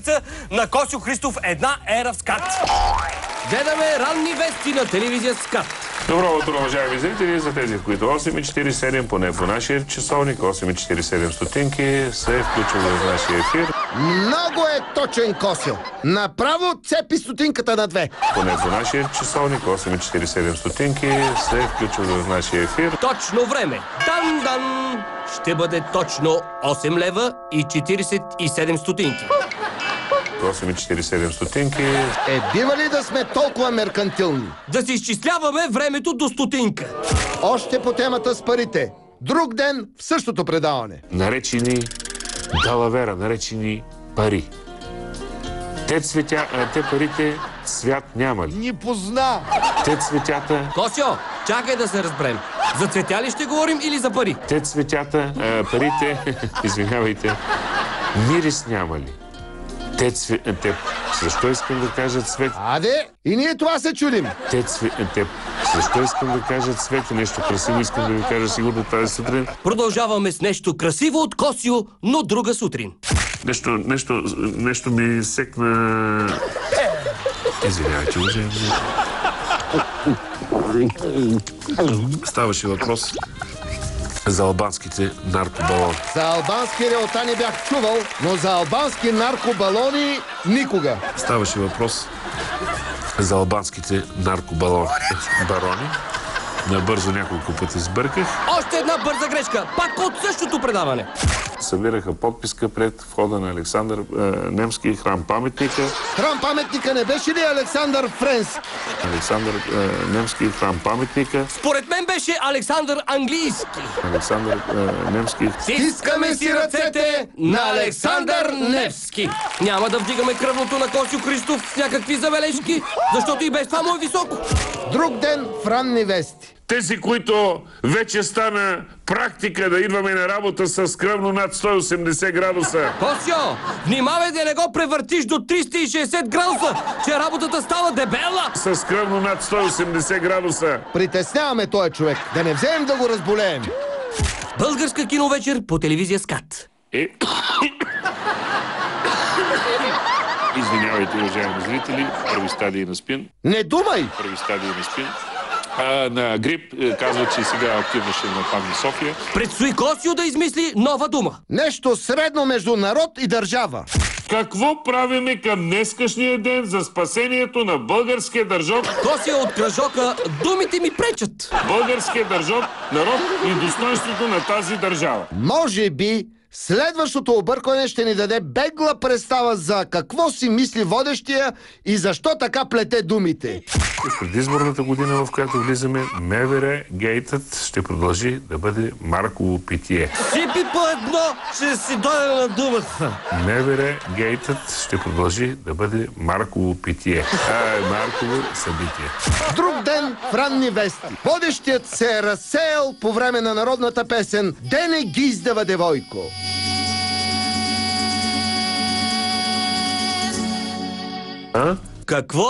месеца на Косьо Христов една ера в СКАТ. Гледаме ранни вести на телевизия СКАТ. Добро утро, уважаеми зрители, за тези, в които 8:47, поне по нашия часовник, 8:47 стотинки се включва в нашия ефир. Много е точен, Косьо. Направо цепи стотинката на две. Поне по нашия часовник, 8:47 стотинки се включва в нашия ефир. Точно време. Дан-дан! Ще бъде точно 8 лева и 47 стотинки. 8:47 стотинки. Бива ли да сме толкова меркантилни? Да си изчисляваме времето до стотинка. Още по темата с парите. Друг ден в същото предаване. Наречени далавера, наречени пари. Те парите свят няма ли? Ни позна. Те цветята... Косьо, чакай да се разберем. За цветя ли ще говорим или за пари? Те цветята, парите... Извинявайте. Мирис няма ли? Защо искам да кажа цвет? Аде, и ние това се чудим. Защо искам да кажа цвет? Нещо красиво искам да ви кажа сигурно тази сутрин. Продължаваме с нещо красиво от Косьо, но друга сутрин. Нещо ми секна... Извинявайте, уважаеми. Ставаше въпрос за албанските наркобалони. За албански реота не бях чувал, но за албански наркобалони никога. Ставаше въпрос за албанските наркобалони. Барони. Набързо няколко пъти сбърках. Още една бърза грешка, пак от същото предаване. Събираха подписка пред входа на Александър Немски храм паметника. Храм паметника не беше ли Александър Френски? Александър Немски храм паметника. Според мен беше Александър Английски. Александър Немски. Стискаме си ръцете на Александър Невски. Няма да вдигаме кръвното на Косьо Христов с някакви забележки, защото и без това му е високо. Друг ден в ранни вести. Тези, които вече стана практика да идваме на работа с кръвно над 180 градуса. Косьо, внимавай да не го превъртиш до 360 градуса, че работата става дебела. С кръвно над 180 градуса. Притесняваме този човек. Да не вземем да го разболеем. Българска киновечер по телевизия СКАТ. Извинявайте, уважаеми зрители, първи стадии на спин. Не думай! Първи стадии на спин. На грип казва, че сега активно ще нападне София. Предстои Косьо да измисли нова дума. Нещо средно между народ и държава. Какво правиме към днескашния ден за спасението на българския държав? Косьо от кръжока, думите ми пречат. Българския държав, народ и достоинството на тази държава. Може би следващото объркване ще ни даде бегла представа за какво си мисли водещия и защо така плете думите. Предизборната година, в която влизаме, МВР гейтът ще продължи да бъде Марково питие. Сипи по едно, ще си дойде на думата. МВР гейтът ще продължи да бъде Марково питие. Марково събитие. Друг ден в ранни вести. Водещият се е разсеял по време на народната песен "Дене гиздава девойко". Какво?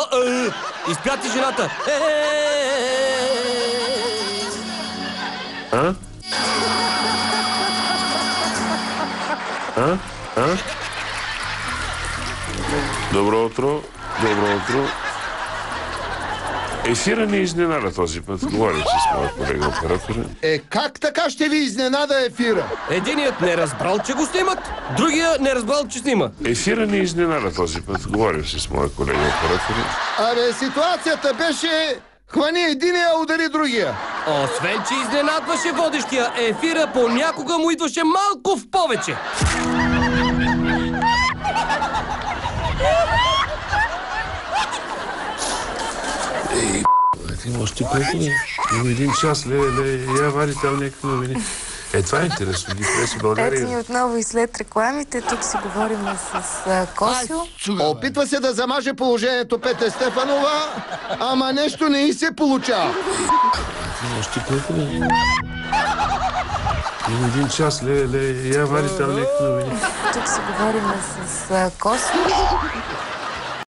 Изпяти жената. Добро утро. Добро утро. Ефира не изненада този път. Говорим с моят колега оператора. Как така ще ви изненада ефира? Единият не разбрал, че го снимат, другия не разбрал, че снима. Ефира не изненада този път. Говорим с моят колега оператора. Ситуацията беше: хвани единия, удари другия. Освен, че изненадваше водещия, ефира понякога му идваше малко в повече. Има още колко ли? Има един час, я вади там някакви новини. Това е интересно. Ето ни отново и след рекламите. Тук си говорим с Косьо. Опитва се да замаже положението Петя Стефанова, ама нещо не й се получава. Има още колко ли? Има един час, я вади там някакви новини. Тук си говорим с Косьо.